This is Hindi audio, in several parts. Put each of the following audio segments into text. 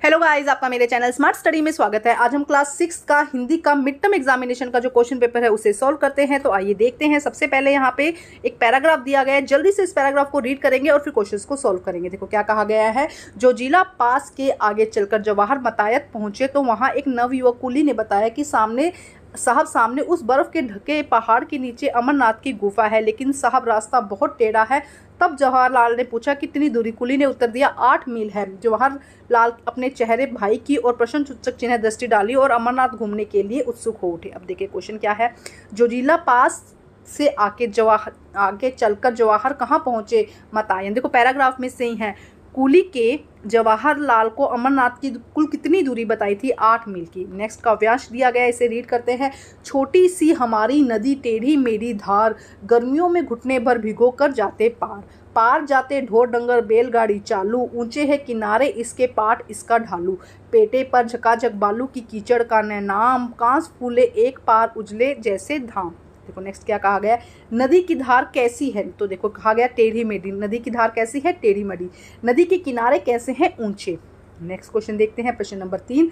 हेलो गाइस, आपका मेरे चैनल स्मार्ट स्टडी में स्वागत है। आज हम क्लास 6 का हिंदी का मिड टर्म एग्जामिनेशन का जो क्वेश्चन पेपर है उसे सॉल्व करते हैं। तो आइए देखते हैं। सबसे पहले यहाँ पे एक पैराग्राफ दिया गया है, जल्दी से इस पैराग्राफ को रीड करेंगे और फिर क्वेश्चंस को सॉल्व करेंगे। देखो क्या कहा गया है। जोजिला पास के आगे चलकर जवाहर मतायत पहुंचे तो वहाँ एक नवयुवक कुली ने बताया कि सामने उस बर्फ के ढके पहाड़ के नीचे अमरनाथ की गुफा है, लेकिन साहब रास्ता बहुत टेढ़ा है। तब जवाहरलाल ने पूछा कितनी दूरी। कुली ने उत्तर दिया 8 मील है। जवाहरलाल अपने चेहरे भाई की और प्रश्नसूचक चिन्ह दृष्टि डाली और अमरनाथ घूमने के लिए उत्सुक हो उठे। अब देखिए क्वेश्चन क्या है। जोजिला पास से आगे चलकर जवाहर कहाँ पहुंचे? मतायन। देखो पैराग्राफ में से ही है। कुली के जवाहरलाल को अमरनाथ की कुल कितनी दूरी बताई थी? 8 मील की। नेक्स्ट का वाक्यांश दिया गया है, इसे रीड करते हैं। छोटी सी हमारी नदी टेढ़ी मेढ़ी धार, गर्मियों में घुटने भर भिगो कर जाते पार। पार जाते ढोर डंगर बैलगाड़ी चालू, ऊंचे है किनारे इसके पाट इसका ढालू। पेटे पर झकाझक बालू की कीचड़ का नाम, कांस फूले एक पार उजले जैसे धाम। देखो नेक्स्ट क्या कहा गया। नदी की धार कैसी है? तो देखो कहा गया टेढ़ी मेढ़ी। नदी की धार कैसी है? टेढ़ी मेढ़ी। नदी के किनारे कैसे हैं? ऊंचे। नेक्स्ट क्वेश्चन देखते हैं, प्रश्न नंबर 3।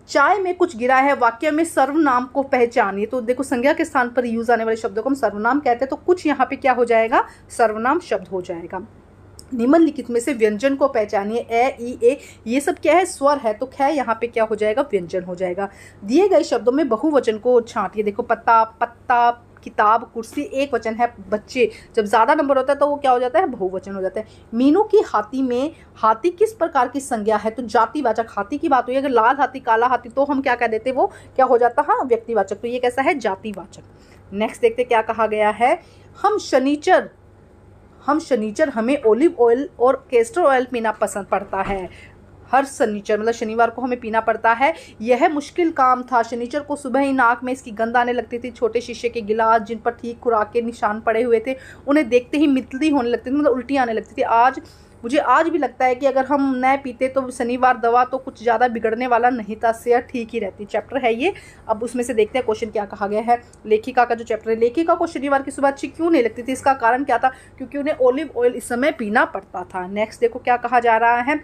चाय में कुछ गिरा है, वाक्य में सर्वनाम को पहचानिए। तो देखो संज्ञा के स्थान पर यूज आने वाले शब्दों को हम सर्वनाम कहते हैं, तो कुछ यहाँ पे क्या हो जाएगा? सर्वनाम शब्द हो जाएगा। निम्नलिखित में से व्यंजन को पहचानिए। ए ई ए ये सब क्या है? स्वर है। तो ख यहाँ पे क्या हो जाएगा? व्यंजन हो जाएगा। दिए गए शब्दों में बहुवचन को छांटिए। देखो पत्ता, पत्ता, किताब, कुर्सी एक वचन है। बच्चे, जब ज़्यादा नंबर होता है तो वो क्या हो जाता है? बहुवचन हो जाता है। मीनू की हाथी में हाथी किस प्रकार की संज्ञा है? तो जातिवाचक। हाथी की बात हुई, अगर लाल हाथी काला हाथी तो हम क्या कह देते? वो क्या हो जाता? हाँ, व्यक्तिवाचक। तो ये कैसा है? जातिवाचक। नेक्स्ट देखते क्या कहा गया है। हम शनिचर हमें ओलिव ऑयल और कैस्टर ऑयल पीना पसंद पड़ता है। हर शनिचर मतलब शनिवार को हमें पीना पड़ता है। यह मुश्किल काम था। शनिचर को सुबह ही नाक में इसकी गंध आने लगती थी। छोटे शीशे के गिलास जिन पर ठीक खुराक के निशान पड़े हुए थे, उन्हें देखते ही मितली होने लगती थी, मतलब उल्टी आने लगती थी। मुझे आज भी लगता है कि अगर हम न पीते तो शनिवार दवा तो कुछ ज़्यादा बिगड़ने वाला नहीं था, सेहत ठीक ही रहती। चैप्टर है ये। अब उसमें से देखते हैं क्वेश्चन क्या कहा गया है। लेखिका का जो चैप्टर है, लेखिका को शनिवार की सुबह अच्छी क्यों नहीं लगती थी? इसका कारण क्या था? क्योंकि उन्हें ओलिव ऑयल इस समय पीना पड़ता था। नेक्स्ट देखो क्या कहा जा रहा है।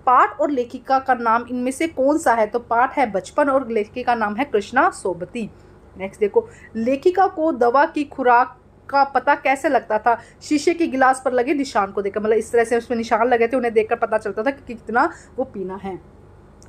पाठ और लेखिका का नाम इनमें से कौन सा है? तो पाठ है बचपन और लेखिका का नाम है कृष्णा सोबती। नेक्स्ट देखो, लेखिका को दवा की खुराक का पता कैसे लगता था? शीशे के गिलास पर लगे निशान को देखकर, मतलब इस तरह से उसमें निशान लगे थे, उन्हें देखकर पता चलता था कि कितना वो पीना है।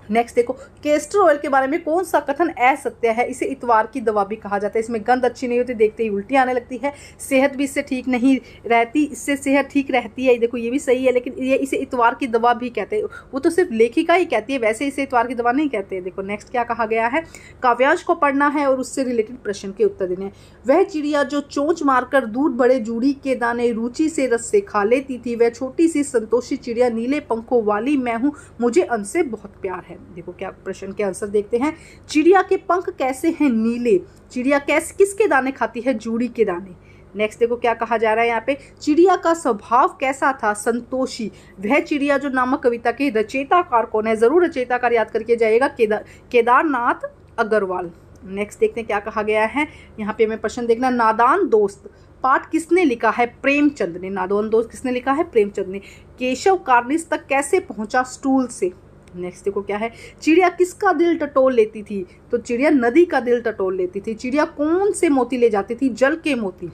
नेक्स्ट देखो, कैस्टर ऑयल के बारे में कौन सा कथन असत्य है? इसे इतवार की दवा भी कहा जाता है। इसमें गंध अच्छी नहीं होती, देखते ही उल्टी आने लगती है। सेहत भी इससे ठीक नहीं रहती, इससे सेहत ठीक रहती है। देखो ये भी सही है, लेकिन ये इसे इतवार की दवा भी कहते हैं। वो तो सिर्फ लेखिका ही कहती है, वैसे इसे इतवार की दवा नहीं कहते। देखो नेक्स्ट क्या कहा गया है। काव्यांश को पढ़ना है और उससे रिलेटेड प्रश्न के उत्तर देने। वह चिड़िया जो चोंच मारकर दूध बड़े जूड़ी के दाने रुचि से रस से खा लेती थी, वह छोटी सी संतोषी चिड़िया नीले पंखों वाली मैं हूँ, मुझे उनसे बहुत प्यार है। देखो क्या प्रश्न के आंसर देखते हैं। चिड़िया के पंख कैसे हैं? नीले। चिड़िया किसके दाने खाती है? जूड़ी के दाने। नेक्स्ट देखो क्या कहा जा रहा है यहाँ पे। चिड़िया का स्वभाव कैसा था? संतोषी। वह चिड़िया जो नामक कविता के रचयिताकार कौन है? जरूर रचयिताकार याद करके जाइएगा, केदारनाथ अग्रवाल। नेक्स्ट देखते हैं क्या कहा गया है। यहाँ पे हमें प्रश्न देखना। नादान दोस्त पाठ किसने लिखा है? प्रेमचंद ने। नादान दोस्त किसने लिखा है? प्रेमचंद ने। केशव कार्निस तक कैसे पहुंचा? स्टूल से। नेक्स्ट देखो क्या है। चिड़िया किसका दिल टटोल लेती थी? तो चिड़िया नदी का दिल टटोल लेती थी। चिड़िया कौन से मोती ले जाती थी? जल के मोती।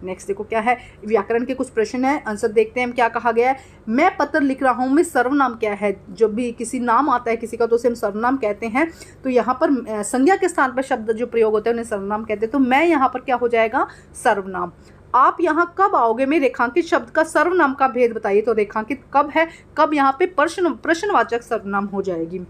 नेक्स्ट देखो क्या है। व्याकरण के कुछ प्रश्न है, आंसर देखते हैं क्या कहा गया है। मैं पत्र लिख रहा हूँ में सर्वनाम क्या है? जब भी किसी नाम आता है किसी का तो उसे हम सर्वनाम कहते हैं। तो यहाँ पर संज्ञा के स्थान पर शब्द जो प्रयोग होते हैं उन्हें सर्वनाम कहते हैं। तो मैं यहाँ पर क्या हो जाएगा? सर्वनाम। आप यहाँ कब आओगे में रेखांकित शब्द का सर्वनाम का भेद बताइए। तो रेखांकित कब है? कब यहाँ पे प्रश्नवाचक सर्वनाम हो जाएगी।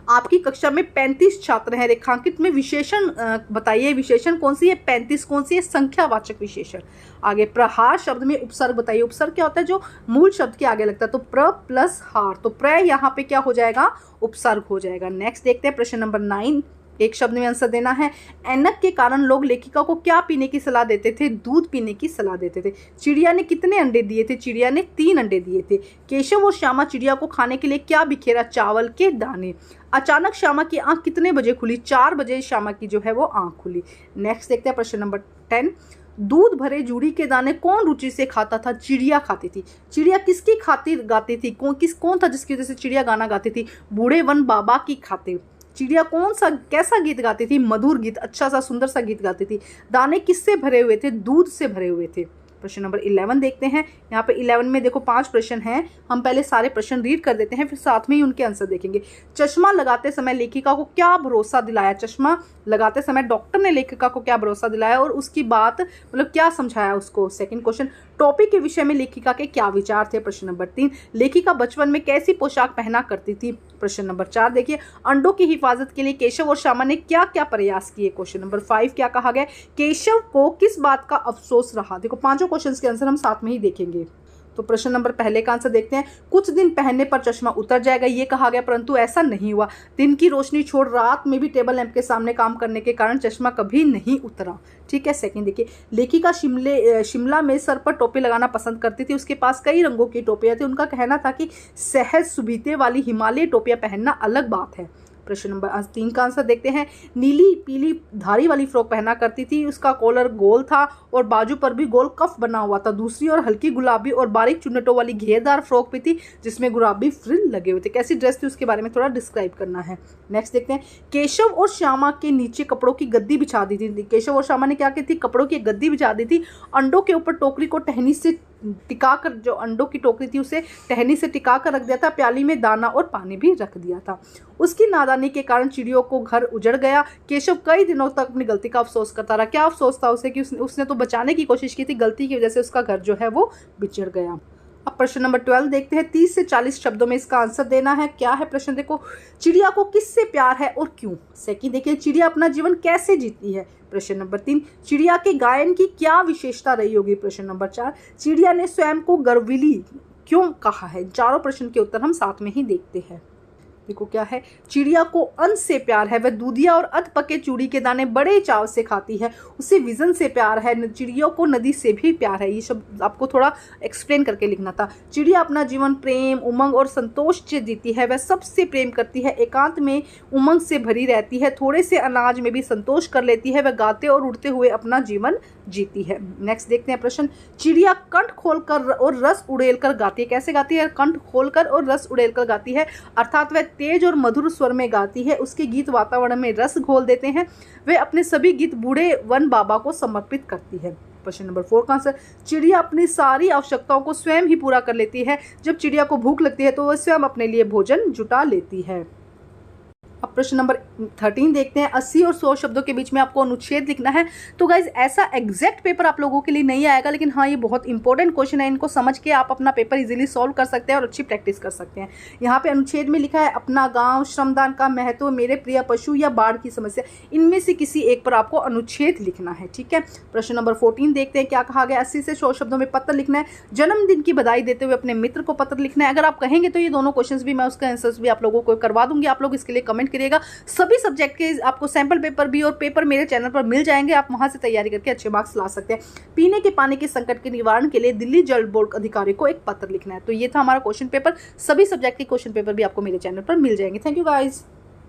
आपकी कक्षा में 35 छात्र हैं, रेखांकित में विशेषण बताइए। विशेषण कौन सी है? 35 कौन सी है? संख्यावाचक विशेषण। आगे प्रहार शब्द में उपसर्ग बताइए। उपसर्ग क्या होता है? जो मूल शब्द के आगे लगता है। तो प्र प्लस हार, तो प्र यहाँ पे क्या हो जाएगा? उपसर्ग हो जाएगा। नेक्स्ट देखते हैं प्रश्न नंबर 9। एक शब्द में आंसर देना है। ऐनक के कारण लोग लेखिका को क्या पीने की सलाह देते थे? दूध पीने की सलाह देते थे। चिड़िया ने कितने अंडे दिए थे? चिड़िया ने 3 अंडे दिए थे। केशव और श्यामा चिड़िया को खाने के लिए क्या बिखेरा? चावल के दाने। अचानक श्यामा की आंख कितने बजे खुली? 4 बजे श्यामा की जो है वो आंख खुली। नेक्स्ट देखते हैं प्रश्न नंबर 10। दूध भरे जूड़ी के दाने कौन रुचि से खाता था? चिड़िया खाती थी। चिड़िया किसकी खातिर गाती थी? कौन था जिसकी वजह से चिड़िया गाना गाती थी? बूढ़े वन बाबा की खातिर। चिड़िया कौन सा कैसा गीत गाती थी? मधुर गीत, अच्छा सा सुंदर सा गीत गाती थी। दाने किससे भरे हुए थे? दूध से भरे हुए थे। प्रश्न नंबर 11 देखते हैं। यहाँ पे 11 में देखो 5 प्रश्न हैं। हम पहले सारे प्रश्न रीड कर देते हैं, फिर साथ में ही उनके आंसर देखेंगे। चश्मा लगाते समय लेखिका को क्या भरोसा दिलाया? चश्मा लगाते समय डॉक्टर ने लेखिका को क्या भरोसा दिलाया और उसकी बात मतलब क्या समझाया उसको? सेकंड क्वेश्चन, टॉपिक के विषय में लेखिका के क्या विचार थे? प्रश्न नंबर 3, लेखिका बचपन में कैसी पोशाक पहना करती थी? प्रश्न नंबर 4 देखिए, अंडों की हिफाजत के लिए केशव और श्यामा ने क्या क्या प्रयास किए? क्वेश्चन नंबर 5 क्या कहा गया? केशव को किस बात का अफसोस रहा? देखो पांचों क्वेश्चंस के आंसर हम साथ में ही देखेंगे। तो प्रश्न नंबर पहले का आंसर देखते हैं। कुछ दिन पहनने पर चश्मा उतर जाएगा, ये कहा गया, परंतु ऐसा नहीं हुआ। दिन की रोशनी छोड़ रात में भी टेबल लैंप के सामने काम करने के कारण चश्मा कभी नहीं उतरा। ठीक है। सेकंड देखिए, लेखिका शिमला में सर पर टोपी लगाना पसंद करती थी। उसके पास कई रंगों की टोपियां थी। उनका कहना था कि सहज सुबीते वाली हिमालय टोपियां पहनना अलग बात है। प्रश्न नंबर 3 का आंसर देखते हैं। नीली पीली धारी वाली फ्रॉक पहना करती थी। उसका कॉलर गोल था और बाजू पर भी गोल कफ बना हुआ था। दूसरी ओर हल्की गुलाबी और बारीक चुन्नटों वाली घेरदार फ्रॉक भी थी जिसमें गुलाबी फ्रिल लगे हुए थे। कैसी ड्रेस थी उसके बारे में थोड़ा डिस्क्राइब करना है। नेक्स्ट देखते हैं। केशव और श्यामा के नीचे कपड़ों की गद्दी बिछा दी थी। केशव और श्यामा ने क्या की थी? कपड़ों की गद्दी बिछा दी थी। अंडों के ऊपर टोकरी को टहनी से टिकाकर, जो अंडों की टोकरी थी उसे टहनी से टिका कर रख दिया था। प्याली में दाना और पानी भी रख दिया था। उसकी नादानी के कारण चिड़ियों को घर उजड़ गया। केशव कई दिनों तक अपनी गलती का अफसोस करता रहा। क्या अफसोस था उसे? कि उसने तो बचाने की कोशिश की थी, गलती की वजह से उसका घर जो है वो बिछड़ गया। अब प्रश्न नंबर 12 देखते हैं। 30 से 40 शब्दों में इसका आंसर देना है। क्या है प्रश्न? देखो, चिड़िया को किससे प्यार है और क्यों? सेकंड देखिए, चिड़िया अपना जीवन कैसे जीती है? प्रश्न नंबर 3, चिड़िया के गायन की क्या विशेषता रही होगी? प्रश्न नंबर 4, चिड़िया ने स्वयं को गर्विली क्यों कहा है? चारों प्रश्न के उत्तर हम साथ में ही देखते हैं। देखो क्या है, चिड़िया को अन्न से प्यार है। वह दूधिया और अध पके चूड़ी के दाने बड़े चाव से खाती है। उसे विजन से प्यार है। चिड़ियों को नदी से भी प्यार है। ये सब आपको थोड़ा एक्सप्लेन करके लिखना था। चिड़िया अपना जीवन प्रेम, उमंग और संतोष से जीती है। वह सबसे प्रेम करती है, एकांत में उमंग से भरी रहती है, थोड़े से अनाज में भी संतोष कर लेती है। वह गाते और उड़ते हुए अपना जीवन जीती है। नेक्स्ट देखते हैं प्रश्न। चिड़िया कंठ खोलकर और रस उड़ेलकर गाती है। कैसे गाती है? कंठ खोलकर और रस उड़ेलकर गाती है, अर्थात वह तेज और मधुर स्वर में गाती है। उसके गीत वातावरण में रस घोल देते हैं। वह अपने सभी गीत बूढ़े वन बाबा को समर्पित करती है। प्रश्न नंबर 4 का आंसर, चिड़िया अपनी सारी आवश्यकताओं को स्वयं ही पूरा कर लेती है। जब चिड़िया को भूख लगती है तो वह स्वयं अपने लिए भोजन जुटा लेती है। अब प्रश्न नंबर 13 देखते हैं। 80 और 100 शब्दों के बीच में आपको अनुच्छेद लिखना है। तो गाइज ऐसा एग्जैक्ट पेपर आप लोगों के लिए नहीं आएगा, लेकिन हाँ ये बहुत इंपॉर्टेंट क्वेश्चन है। इनको समझ के आप अपना पेपर इजीली सॉल्व कर सकते हैं और अच्छी प्रैक्टिस कर सकते हैं। यहाँ पे अनुच्छेद में लिखा है अपना गांव, श्रमदान का महत्व, मेरे प्रिय पशु या बाढ़ की समस्या। इनमें से किसी एक पर आपको अनुच्छेद लिखना है। ठीक है। प्रश्न नंबर 14 देखते हैं। क्या कहा गया? 80 से 100 शब्दों में पत्र लिखना है। जन्मदिन की बधाई देते हुए अपने मित्र को पत्र लिखना है। अगर आप कहेंगे तो ये दोनों क्वेश्चन भी मैं उसका आंसर्स भी आप लोगों को करवा दूंगी। आप लोग इसके लिए कमेंट करिएगा। सभी सब्जेक्ट के आपको सैंपल पेपर भी और पेपर मेरे चैनल पर मिल जाएंगे। आप वहां से तैयारी करके अच्छे मार्क्स ला सकते हैं। पीने के पानी के संकट के निवारण के लिए दिल्ली जल बोर्ड अधिकारी को एक पत्र लिखना है। तो ये था हमारा क्वेश्चन पेपर। सभी सब्जेक्ट के क्वेश्चन पेपर भी आपको मेरे चैनल पर मिल जाएंगे। Thank you guys.